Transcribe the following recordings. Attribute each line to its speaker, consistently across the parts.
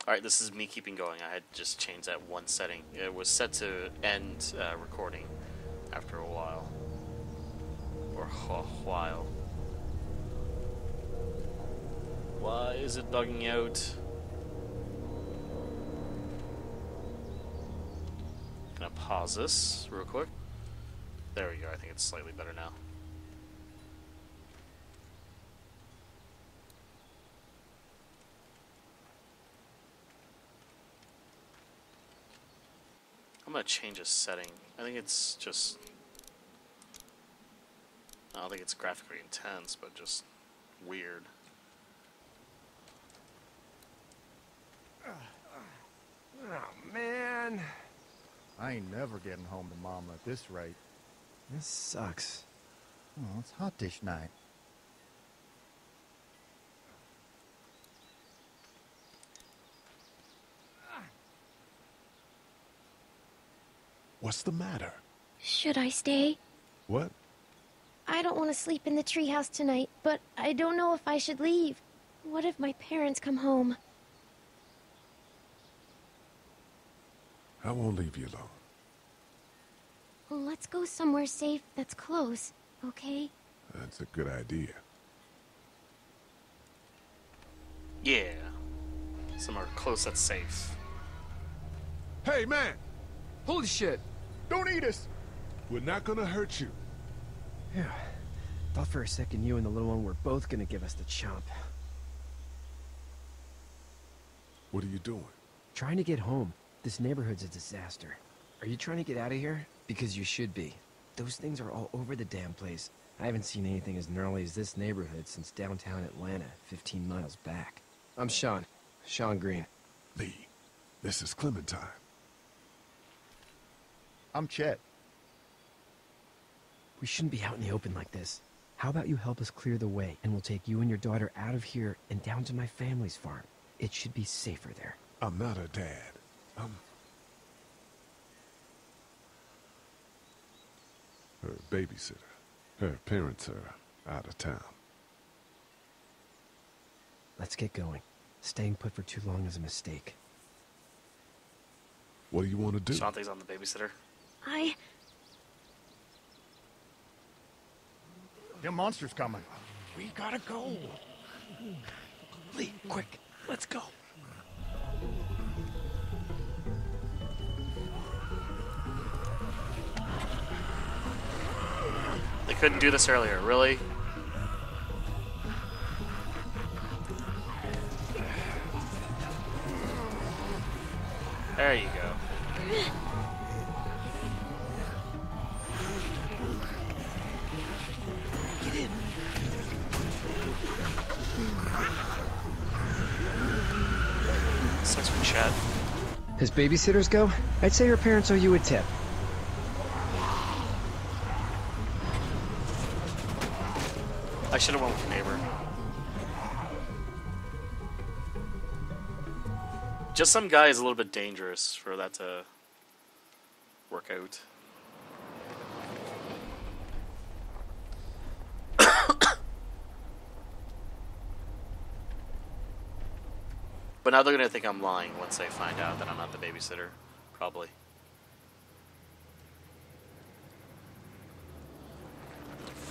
Speaker 1: Alright, this is me keeping going. I had just changed that one setting. It was set to end recording after a while. Or a while. Why is it bugging out? Gonna pause this real quick. There we go. I think it's slightly better now. I'm gonna change a setting. I think it's just... I don't think it's graphically intense, but just weird.
Speaker 2: Oh, man.
Speaker 3: I ain't never getting home to Mom at this rate.
Speaker 2: This sucks.
Speaker 3: Oh, it's hot dish night.
Speaker 4: What's the matter?
Speaker 5: Should I stay?
Speaker 4: What?
Speaker 5: I don't want to sleep in the treehouse tonight, but I don't know if I should leave. What if my parents come home?
Speaker 4: I won't leave you alone.
Speaker 5: Well, let's go somewhere safe that's close, okay?
Speaker 4: That's a good idea.
Speaker 1: Yeah. Somewhere close that's safe.
Speaker 4: Hey, man!
Speaker 2: Holy shit!
Speaker 3: Don't eat us!
Speaker 4: We're not gonna hurt you.
Speaker 2: Yeah. Thought for a second you and the little one were both gonna give us the chomp.
Speaker 4: What are you doing?
Speaker 2: Trying to get home. This neighborhood's a disaster. Are you trying to get out of here? Because you should be. Those things are all over the damn place. I haven't seen anything as gnarly as this neighborhood since downtown Atlanta, 15 miles back. I'm Sean. Sean Green.
Speaker 4: Lee, this is Clementine.
Speaker 3: I'm Chet.
Speaker 2: We shouldn't be out in the open like this. How about you help us clear the way, and we'll take you and your daughter out of here and down to my family's farm. It should be safer there.
Speaker 4: I'm not her dad. I'm her babysitter. Her parents are out of town.
Speaker 2: Let's get going. Staying put for too long is a mistake.
Speaker 4: What do you want to do?
Speaker 1: Shantae's on the babysitter.
Speaker 3: Them monsters coming.
Speaker 2: We gotta go. Lee, quick, let's go.
Speaker 1: They couldn't do this earlier, really? There you go.
Speaker 2: Get in.
Speaker 1: Sucks for Chet.
Speaker 2: As babysitters go, I'd say her parents owe you a tip.
Speaker 1: I should have went with neighbor. Just some guy is a little bit dangerous for that to work out. But now they're gonna think I'm lying once they find out that I'm not the babysitter. Probably.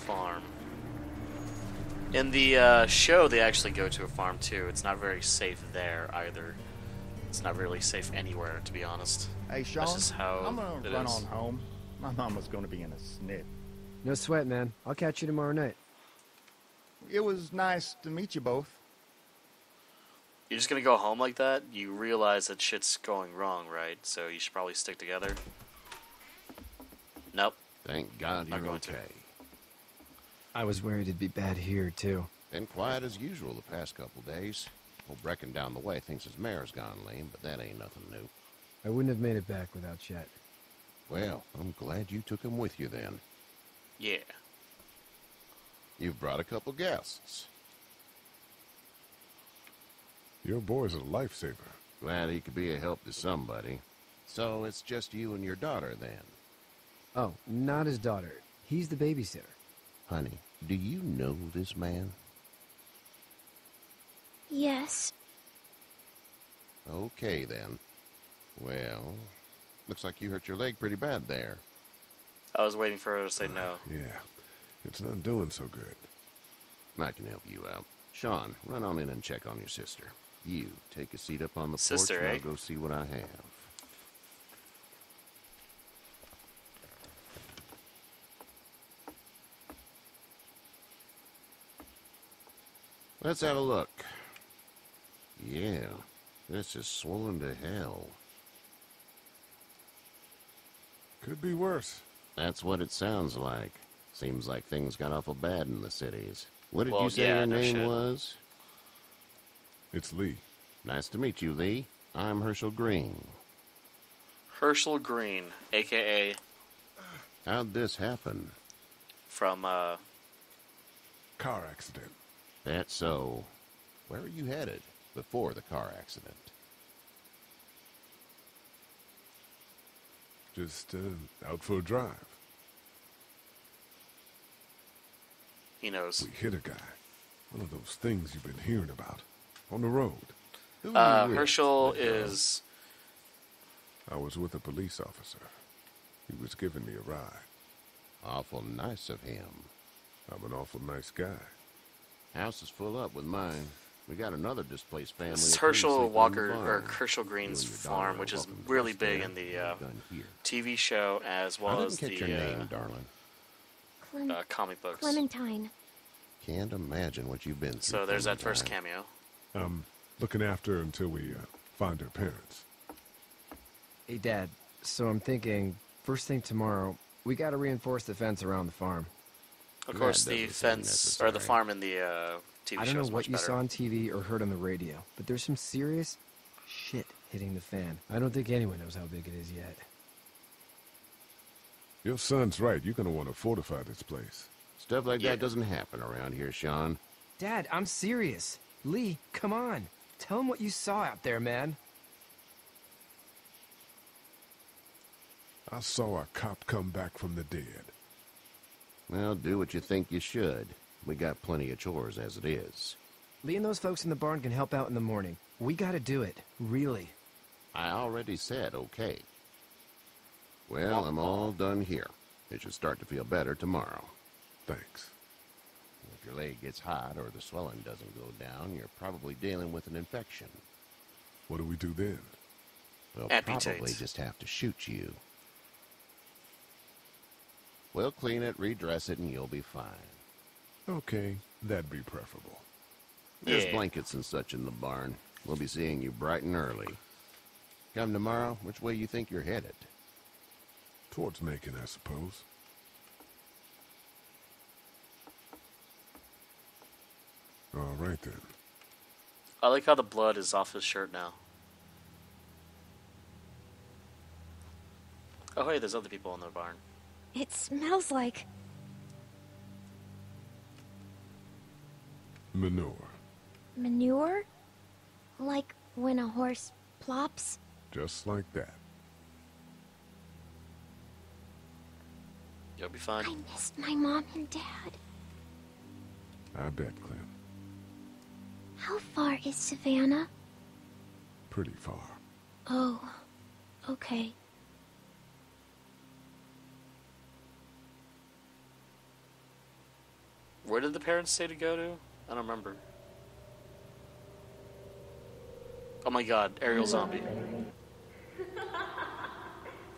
Speaker 1: Farm. In the show, they actually go to a farm too. It's not very safe there either. It's not really safe anywhere, to be honest.
Speaker 3: Hey, Sean,
Speaker 1: That's just how
Speaker 3: I'm gonna
Speaker 1: it
Speaker 3: run
Speaker 1: is.
Speaker 3: on home. My mama's gonna be in a snit.
Speaker 2: No sweat, man. I'll catch you tomorrow night.
Speaker 3: It was nice to meet you both.
Speaker 1: You're just gonna go home like that? You realize that shit's going wrong, right? So you should probably stick together. Nope.
Speaker 6: Thank God
Speaker 1: Not
Speaker 6: you're
Speaker 1: going to.
Speaker 6: okay.
Speaker 2: I was worried it'd be bad here, too.
Speaker 6: Been quiet as usual the past couple days. Old Brecken down the way thinks his mare's gone lame, but that ain't nothing new.
Speaker 2: I wouldn't have made it back without Chet.
Speaker 6: Well, I'm glad you took him with you then.
Speaker 1: Yeah.
Speaker 6: You've brought a couple guests.
Speaker 4: Your boy's a lifesaver.
Speaker 6: Glad he could be a help to somebody. So it's just you and your daughter then?
Speaker 2: Oh, not his daughter. He's the babysitter.
Speaker 6: Honey, do you know this man?
Speaker 5: Yes.
Speaker 6: Okay, then. Well, looks like you hurt your leg pretty bad there.
Speaker 1: I was waiting for her to say no.
Speaker 4: Yeah, it's not doing so good.
Speaker 6: I can help you out. Sean, run on in and check on your sister. You, take a seat up on the
Speaker 1: Sister,
Speaker 6: porch and
Speaker 1: eh?
Speaker 6: I'll go see what I have. Let's have a look. Yeah, this is swollen to hell.
Speaker 4: Could be worse.
Speaker 6: That's what it sounds like. Seems like things got awful bad in the cities. What did
Speaker 1: Well,
Speaker 6: you say
Speaker 1: yeah,
Speaker 6: your
Speaker 1: no
Speaker 6: name
Speaker 1: shit.
Speaker 6: was?
Speaker 4: It's Lee.
Speaker 6: Nice to meet you, Lee. I'm Herschel Green.
Speaker 1: Herschel Green, a.k.a.
Speaker 6: How'd this happen?
Speaker 1: from,
Speaker 4: Car accident.
Speaker 6: That's so. Where were you headed before the car accident?
Speaker 4: Just out for a drive.
Speaker 1: he knows.
Speaker 4: We hit a guy. One of those things you've been hearing about. On the road.
Speaker 6: Who were you with?
Speaker 1: Herschel is...
Speaker 4: I was with a police officer. He was giving me a ride.
Speaker 6: Awful nice of him.
Speaker 4: I'm an awful nice guy.
Speaker 6: House is full up with mine. We got another displaced family.
Speaker 1: This is
Speaker 6: of pretty
Speaker 1: Herschel
Speaker 6: sick on the
Speaker 1: Walker,
Speaker 6: farm.
Speaker 1: or Herschel Green's
Speaker 6: You and your
Speaker 1: farm,
Speaker 6: daughter
Speaker 1: which
Speaker 6: are
Speaker 1: is
Speaker 6: welcome to
Speaker 1: really
Speaker 6: rest
Speaker 1: big
Speaker 6: there.
Speaker 1: in the
Speaker 6: Done here.
Speaker 1: TV show as well
Speaker 6: I
Speaker 1: as
Speaker 6: didn't catch
Speaker 1: the
Speaker 6: your name, darling.
Speaker 1: comic books.
Speaker 5: Clementine.
Speaker 6: Can't imagine what you've been through.
Speaker 1: So there's that first
Speaker 6: Clementine.
Speaker 1: cameo.
Speaker 4: I'm looking after her until we find her parents.
Speaker 2: Hey, Dad. So I'm thinking, first thing tomorrow, we gotta reinforce the fence around the farm.
Speaker 1: Of
Speaker 6: That
Speaker 1: course, the
Speaker 6: doesn't seem
Speaker 1: fence, or the
Speaker 6: necessary.
Speaker 1: farm in the TV
Speaker 2: I
Speaker 1: show
Speaker 2: don't know
Speaker 1: is
Speaker 2: what
Speaker 1: much
Speaker 2: you
Speaker 1: better.
Speaker 2: saw on TV or heard on the radio, but there's some serious shit hitting the fan. I don't think anyone knows how big it is yet.
Speaker 4: Your son's right. You're going to want to fortify this place.
Speaker 6: Stuff like
Speaker 1: Yeah.
Speaker 6: that doesn't happen around here, Sean.
Speaker 2: Dad, I'm serious. Lee, come on. Tell him what you saw out there, man.
Speaker 4: I saw a cop come back from the dead.
Speaker 6: Well, do what you think you should. We got plenty of chores as it is.
Speaker 2: Lee and those folks in the barn can help out in the morning. We gotta do it. Really.
Speaker 6: I already said okay. Well, I'm all done here. It should start to feel better tomorrow.
Speaker 4: Thanks.
Speaker 6: If your leg gets hot or the swelling doesn't go down, you're probably dealing with an infection.
Speaker 4: What do we do then?
Speaker 6: We'll
Speaker 1: Amputate.
Speaker 6: probably just have to shoot you. We'll clean it, redress it, and you'll be fine.
Speaker 4: Okay, that'd be preferable.
Speaker 6: There's
Speaker 1: Yeah.
Speaker 6: blankets and such in the barn. We'll be seeing you bright and early. Come tomorrow, which way you think you're headed?
Speaker 4: Towards Macon, I suppose. All right, then.
Speaker 1: I like how the blood is off his shirt now. Oh, hey, there's other people in the barn.
Speaker 5: It smells like
Speaker 4: Manure.
Speaker 5: manure? Like when a horse plops?
Speaker 4: Just like that.
Speaker 1: You'll be fine.
Speaker 5: I missed my mom and dad.
Speaker 4: I bet, Clem.
Speaker 5: How far is Savannah?
Speaker 4: Pretty far.
Speaker 5: Oh, okay.
Speaker 1: Where did the parents say to go to? I don't remember. Oh my god, aerial zombie.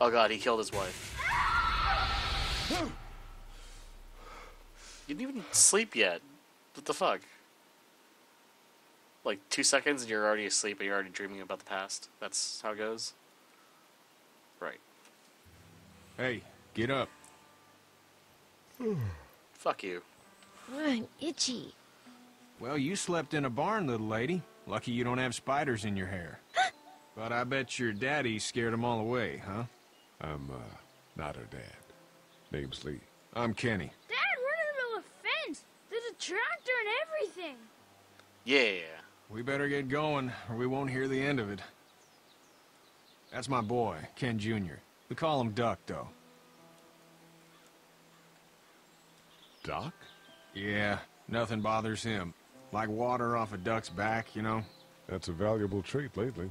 Speaker 1: Oh god, he killed his wife. You didn't even sleep yet. What the fuck? Like 2 seconds and you're already asleep and you're already dreaming about the past. That's how it goes? Right.
Speaker 7: Hey, get up.
Speaker 1: Fuck you.
Speaker 5: I'm itchy.
Speaker 7: Well, you slept in a barn, little lady. Lucky you don't have spiders in your hair. But I bet your daddy scared them all away, huh?
Speaker 4: I'm, not her dad. Name's Lee.
Speaker 7: I'm Kenny.
Speaker 8: Dad, we're in the middle of a fence. There's a tractor and everything.
Speaker 1: Yeah.
Speaker 7: We better get going, or we won't hear the end of it. That's my boy, Ken Jr. We call him Duck, though.
Speaker 4: Doc?
Speaker 7: Yeah, nothing bothers him. Like water off a duck's back, you know?
Speaker 4: That's a valuable trait lately.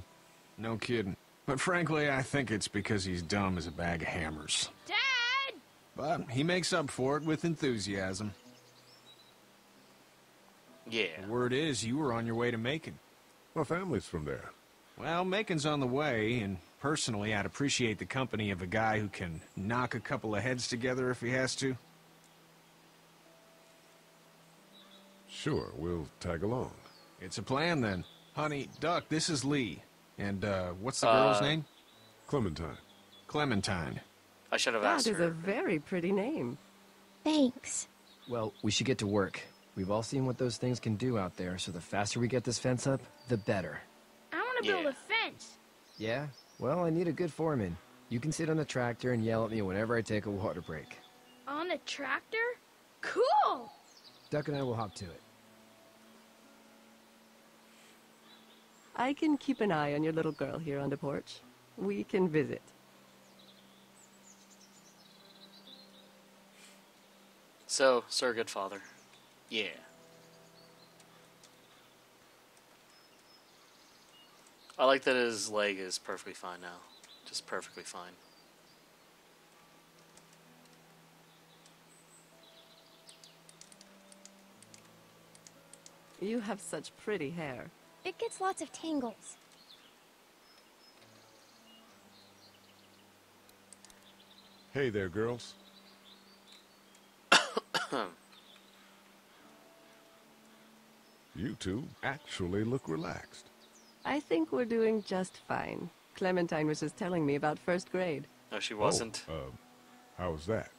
Speaker 7: No kidding. But frankly, I think it's because he's dumb as a bag of hammers.
Speaker 8: Dad!
Speaker 7: But he makes up for it with enthusiasm.
Speaker 1: Yeah.
Speaker 7: The word is, you were on your way to Macon.
Speaker 4: My family's from there.
Speaker 7: Well, Macon's on the way, and personally, I'd appreciate the company of a guy who can knock a couple of heads together if he has to.
Speaker 4: Sure, we'll tag along.
Speaker 7: It's a plan, then. Honey, Duck, this is Lee. And, what's the girl's name?
Speaker 4: Clementine.
Speaker 7: Clementine.
Speaker 1: I should have
Speaker 9: That
Speaker 1: asked
Speaker 9: is
Speaker 1: her.
Speaker 9: a very pretty name.
Speaker 5: Thanks.
Speaker 2: Well, we should get to work. We've all seen what those things can do out there, so the faster we get this fence up, the better.
Speaker 8: I want to build
Speaker 1: Yeah.
Speaker 8: a fence.
Speaker 2: Yeah? Well, I need a good foreman. You can sit on the tractor and yell at me whenever I take a water break.
Speaker 8: On a tractor? Cool!
Speaker 2: Duck and I will hop to it.
Speaker 9: I can keep an eye on your little girl here on the porch. We can visit.
Speaker 1: So, surrogate father. Yeah. I like that his leg is perfectly fine now. Just perfectly fine.
Speaker 9: You have such pretty hair.
Speaker 5: It gets lots of tangles.
Speaker 4: Hey there, girls. You two actually look relaxed.
Speaker 9: I think we're doing just fine. Clementine was just telling me about first grade.
Speaker 1: No, she wasn't.
Speaker 4: How was that?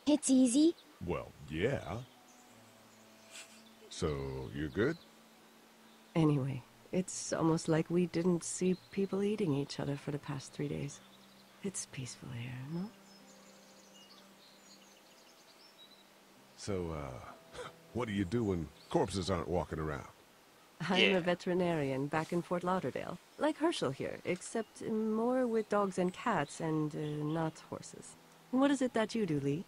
Speaker 5: It's easy.
Speaker 4: Well, yeah. So, you're good?
Speaker 9: Anyway, it's almost like we didn't see people eating each other for the past 3 days. It's peaceful here, no?
Speaker 4: So, what do you do when corpses aren't walking around?
Speaker 9: I'm
Speaker 1: Yeah.
Speaker 9: a veterinarian back in Fort Lauderdale. Like Herschel here, except more with dogs and cats and not horses. What is it that you do, Lee?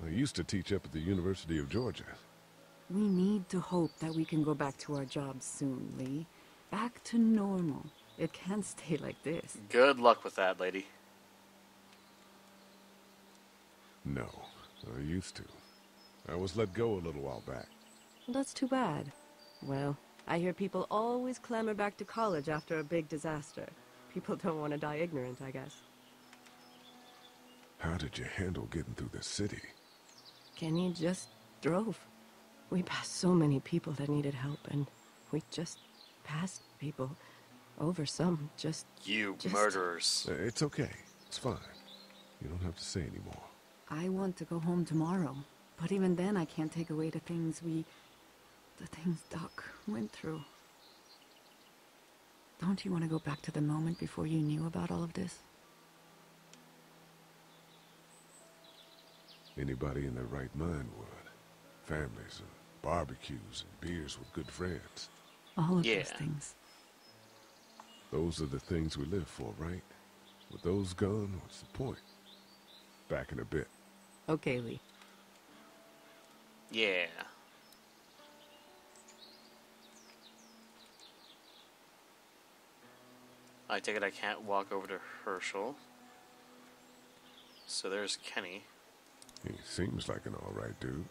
Speaker 4: I used to teach up at the University of Georgia.
Speaker 10: We need to hope that we can go back to our jobs soon, Lee. Back to normal. It can't stay like this.
Speaker 1: Good luck with that, lady.
Speaker 4: No, I used to. I was let go a little while back.
Speaker 9: That's too bad. Well, I hear people always clamor back to college after a big disaster. People don't want to die ignorant, I guess.
Speaker 4: How did you handle getting through the city?
Speaker 9: Kenny just drove. We passed so many people that needed help, and we just passed people over some, just...
Speaker 1: You murderers.
Speaker 4: It's okay. It's fine. You don't have to say anymore.
Speaker 10: I want to go home tomorrow. But even then, I can't take away the things Doc went through. Don't you want to go back to the moment before you knew about all of this?
Speaker 4: Anybody in their right mind would. Families and barbecues and beers with good friends.
Speaker 10: All of
Speaker 1: Yeah.
Speaker 10: those things.
Speaker 4: Those are the things we live for, right? With those gone, what's the point? Back in a bit.
Speaker 9: Okay, Lee.
Speaker 1: Yeah. I take it I can't walk over to Herschel. So there's Kenny.
Speaker 4: He seems like an alright dude.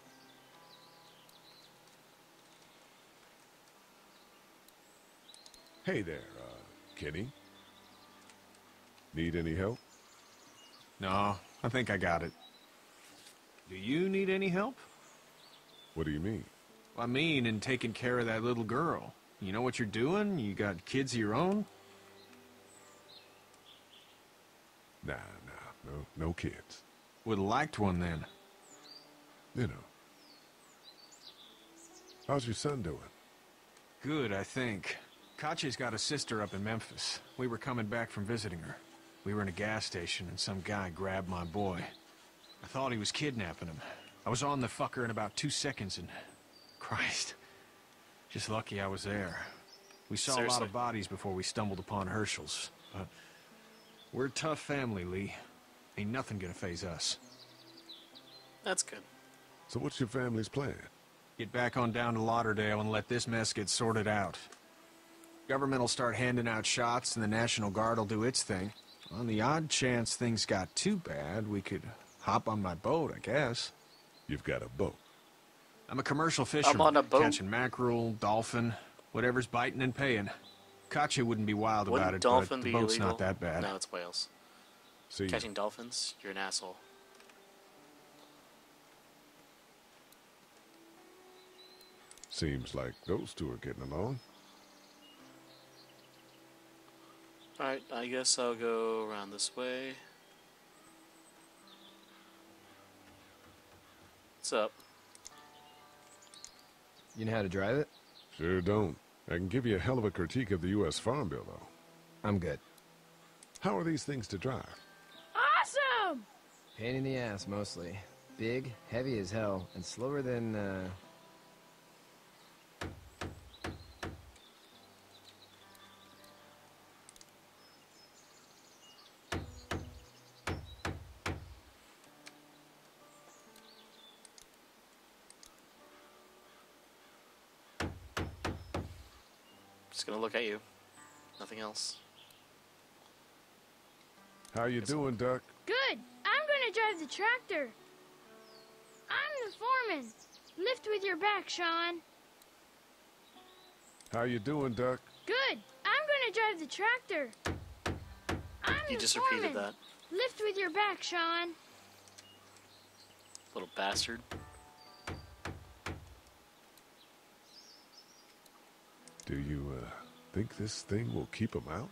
Speaker 4: Hey there, Kenny. Need any help?
Speaker 7: No, I think I got it. Do you need any help?
Speaker 4: What do you mean?
Speaker 7: I mean, in taking care of that little girl. You know what you're doing? You got kids of your own?
Speaker 4: Nah, no kids.
Speaker 7: Would've liked one then.
Speaker 4: You know. How's your son doing?
Speaker 7: Good, I think. Katya's got a sister up in Memphis. We were coming back from visiting her. We were in a gas station and some guy grabbed my boy. I thought he was kidnapping him. I was on the fucker in about 2 seconds and... Christ. Just lucky I was there. We saw a lot
Speaker 1: Seriously?
Speaker 7: of bodies before we stumbled upon Herschel's. But we're a tough family, Lee. Ain't nothing gonna faze us.
Speaker 1: That's good.
Speaker 4: So what's your family's plan?
Speaker 7: Get back on down to Lauderdale and let this mess get sorted out. Government will start handing out shots and the National Guard will do its thing. On the odd chance things got too bad, we could hop on my boat, I guess.
Speaker 4: You've got a boat.
Speaker 7: I'm a commercial fisherman.
Speaker 1: on a boat.
Speaker 7: Catching mackerel, dolphin, whatever's biting and paying. Katya wouldn't be wild about
Speaker 1: Wouldn't
Speaker 7: it,
Speaker 1: dolphin
Speaker 7: but the
Speaker 1: be
Speaker 7: boat's
Speaker 1: illegal?
Speaker 7: not that bad.
Speaker 1: No, it's whales.
Speaker 4: See ya.
Speaker 1: Catching dolphins? You're an asshole.
Speaker 4: Seems like those two are getting along.
Speaker 1: Alright, I guess I'll go around this way. What's up?
Speaker 2: You know how to drive it?
Speaker 4: Sure don't. I can give you a hell of a critique of the U.S. Farm Bill, though.
Speaker 2: I'm good.
Speaker 4: How are these things to drive?
Speaker 8: Awesome!
Speaker 2: Pain in the ass, mostly. Big, heavy as hell, and slower than,
Speaker 1: Just gonna look at you. Nothing else.
Speaker 4: How you doing, Duck?
Speaker 8: Good. I'm gonna drive the tractor. I'm the foreman. Lift with your back, Sean.
Speaker 4: How you doing, Duck?
Speaker 8: Good. I'm gonna drive the tractor. I'm
Speaker 1: You
Speaker 8: the
Speaker 1: just
Speaker 8: foreman.
Speaker 1: repeated that.
Speaker 8: Lift with your back, Sean.
Speaker 1: Little bastard.
Speaker 4: Do you, think this thing will keep them out?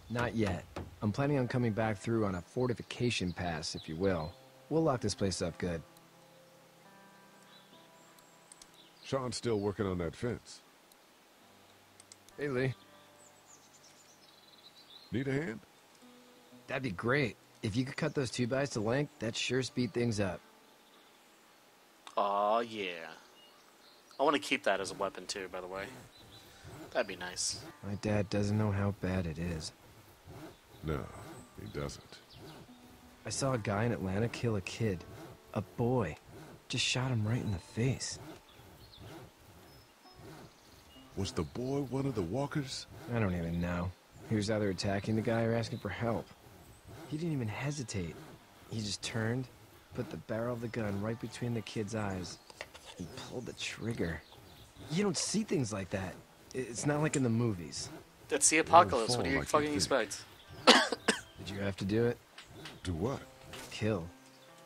Speaker 2: not yet. I'm planning on coming back through on a fortification pass, if you will. We'll lock this place up good.
Speaker 4: Sean's still working on that fence.
Speaker 2: Hey, Lee.
Speaker 4: Need a hand?
Speaker 2: That'd be great. If you could cut those 2x to length, that'd sure speed things up.
Speaker 1: Aw, yeah. I want to keep that as a weapon, too, by the way. That'd be nice.
Speaker 2: My dad doesn't know how bad it is.
Speaker 4: No, he doesn't.
Speaker 2: I saw a guy in Atlanta kill a kid. A boy. Just shot him right in the face.
Speaker 4: Was the boy one of the walkers?
Speaker 2: I don't even know. He was either attacking the guy or asking for help. He didn't even hesitate. He just turned, put the barrel of the gun right between the kid's eyes, and pulled the trigger. You don't see things like that. It's not like in the movies.
Speaker 1: That's the apocalypse. What do
Speaker 4: fall
Speaker 1: you
Speaker 4: like
Speaker 1: fucking
Speaker 4: you
Speaker 1: expect?
Speaker 2: Did you have to do it?
Speaker 4: Do what?
Speaker 2: Kill.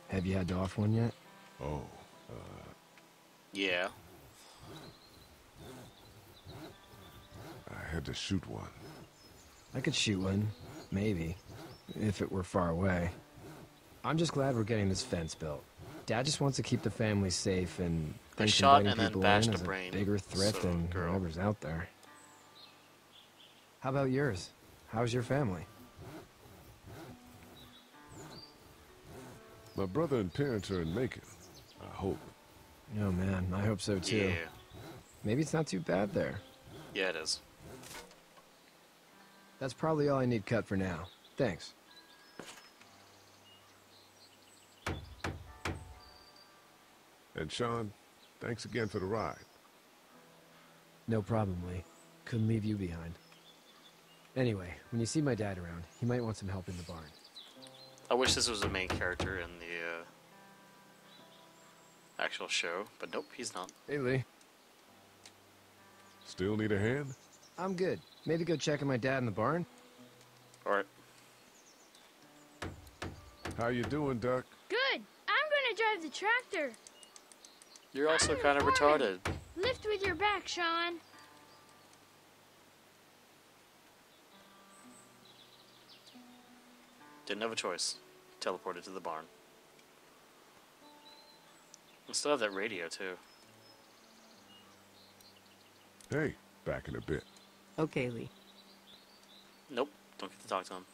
Speaker 2: Have you had to off one yet?
Speaker 4: Oh,
Speaker 1: Yeah.
Speaker 4: I had to shoot one.
Speaker 2: I could shoot one. Maybe. If it were far away. I'm just glad we're getting this fence built. Dad just wants to keep the family safe and thinks
Speaker 1: shot
Speaker 2: inviting
Speaker 1: and then
Speaker 2: people
Speaker 1: bashed
Speaker 2: in
Speaker 1: a
Speaker 2: is
Speaker 1: brain,
Speaker 2: a bigger threat
Speaker 1: so,
Speaker 2: than
Speaker 1: girl.
Speaker 2: whoever's out there. How about yours? How's your family?
Speaker 4: My brother and parents are in Macon. I hope.
Speaker 2: Oh man, I hope so too.
Speaker 1: Yeah.
Speaker 2: Maybe it's not too bad there.
Speaker 1: Yeah, it is.
Speaker 2: That's probably all I need cut for now. Thanks.
Speaker 4: And Sean, thanks again for the ride.
Speaker 2: No problem, Lee. Couldn't leave you behind. Anyway, when you see my dad around, he might want some help in the barn.
Speaker 1: I wish this was a main character in the actual show, but nope, he's not.
Speaker 2: Hey, Lee.
Speaker 4: Still need a hand?
Speaker 2: I'm good. Maybe go check on my dad in the barn?
Speaker 1: Alright.
Speaker 4: How you doing, Duck?
Speaker 8: Good. I'm gonna drive the tractor.
Speaker 1: You're also
Speaker 8: I'm the
Speaker 1: kind of
Speaker 8: foreman.
Speaker 1: retarded.
Speaker 8: Lift with your back, Sean.
Speaker 1: Didn't have a choice. Teleported to the barn. I still have that radio, too.
Speaker 4: Hey, back in a bit.
Speaker 9: Okay, Lee.
Speaker 1: Nope, don't get to talk to him.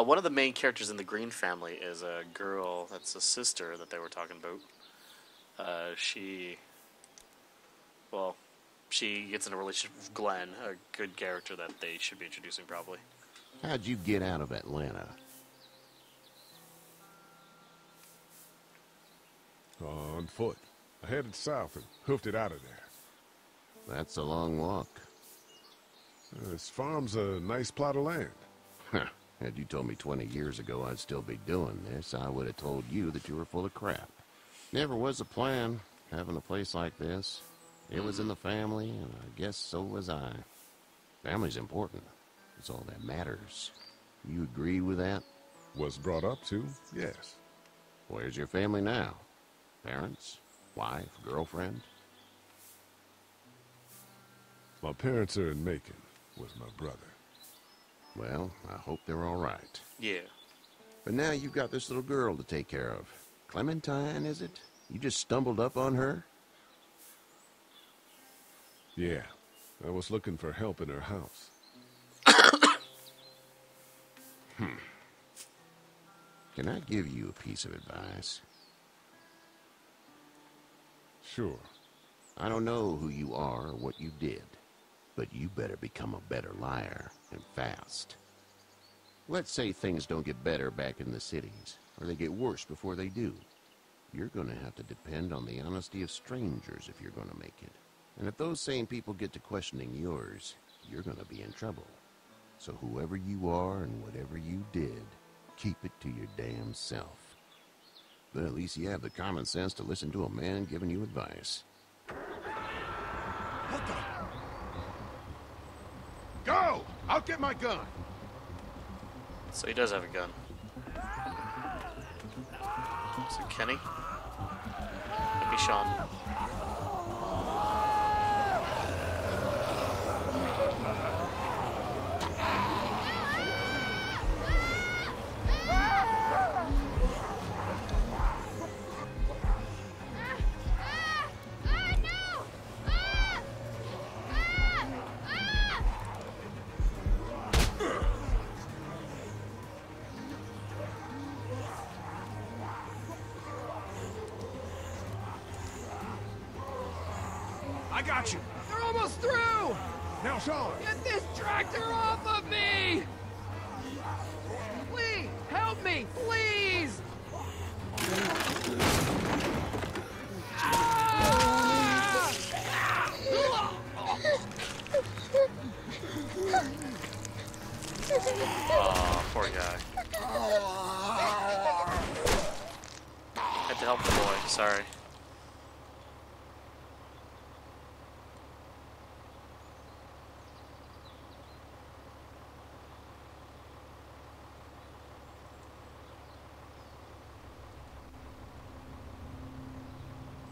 Speaker 1: One of the main characters in the Green family is a girl that's a sister that they were talking about. She gets in a relationship with Glenn, a good character that they should be introducing probably.
Speaker 6: How'd you get out of Atlanta?
Speaker 4: On foot. I headed south and hoofed it out of there.
Speaker 6: That's a long walk.
Speaker 4: This farm's a nice plot of land.
Speaker 6: Huh. Had you told me 20 years ago I'd still be doing this, I would have told you that you were full of crap. Never was a plan, having a place like this. It was in the family, and I guess so was I. Family's important. It's all that matters. You agree with that?
Speaker 4: Was brought up to, yes.
Speaker 6: Where's your family now? Parents? Wife? Girlfriend?
Speaker 4: My parents are in Macon, with my brother.
Speaker 6: Well, I hope they're all right.
Speaker 1: Yeah.
Speaker 6: But now you've got this little girl to take care of. Clementine, is it? You just stumbled up on her?
Speaker 4: Yeah, I was looking for help in her house.
Speaker 6: Can I give you a piece of advice?
Speaker 4: Sure.
Speaker 6: I don't know who you are or what you did, but you better become a better liar, and fast. Let's say things don't get better back in the cities, or they get worse before they do. You're gonna have to depend on the honesty of strangers if you're gonna make it. And if those same people get to questioning yours, you're gonna be in trouble. So whoever you are and whatever you did, keep it to your damn self. But at least you have the common sense to listen to a man giving you advice.
Speaker 3: What the? Go! I'll get my gun.
Speaker 1: So he does have a gun. So Kenny? Maybe Sean.
Speaker 7: I got you.
Speaker 2: They're almost through!
Speaker 4: Now, Sean!
Speaker 2: Get this tractor off of me! Please, help me, please!
Speaker 1: Oh, poor guy. Had to help the boy, sorry.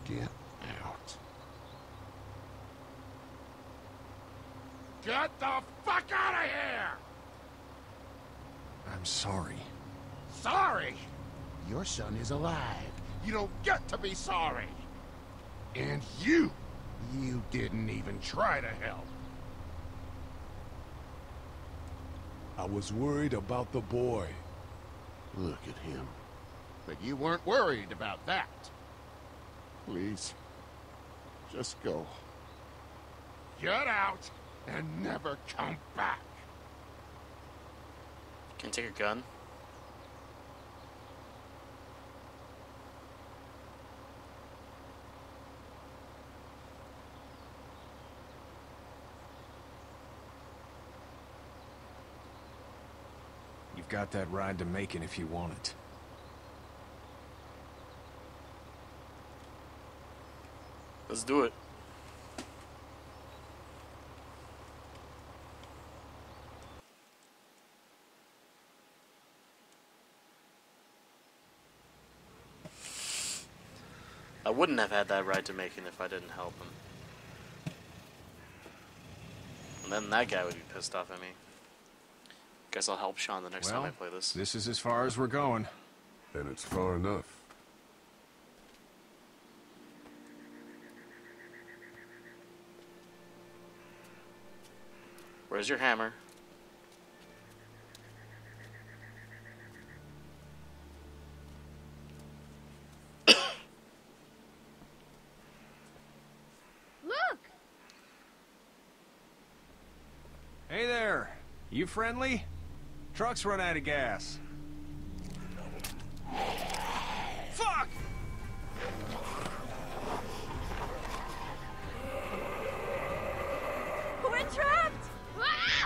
Speaker 6: Get out.
Speaker 3: Get the fuck out of here!
Speaker 7: I'm sorry.
Speaker 3: Sorry? Your son is alive. You don't get to be sorry. And you didn't even try to help.
Speaker 4: I was worried about the boy.
Speaker 6: Look at him.
Speaker 3: But you weren't worried about that. Please, just go. Get out and never come back.
Speaker 1: Can you take a gun?
Speaker 7: You've got that ride to Macon if you want it.
Speaker 1: Let's do it. I wouldn't have had that ride to Macon if I didn't help him. And then that guy would be pissed off at me. Guess I'll help Sean the next time I play this.
Speaker 7: This is as far as we're going.
Speaker 4: And it's far enough.
Speaker 1: Where's your hammer?
Speaker 8: Look!
Speaker 7: Hey there. You friendly? Truck's run out of gas. Fuck!
Speaker 9: We're trapped!
Speaker 8: Ah!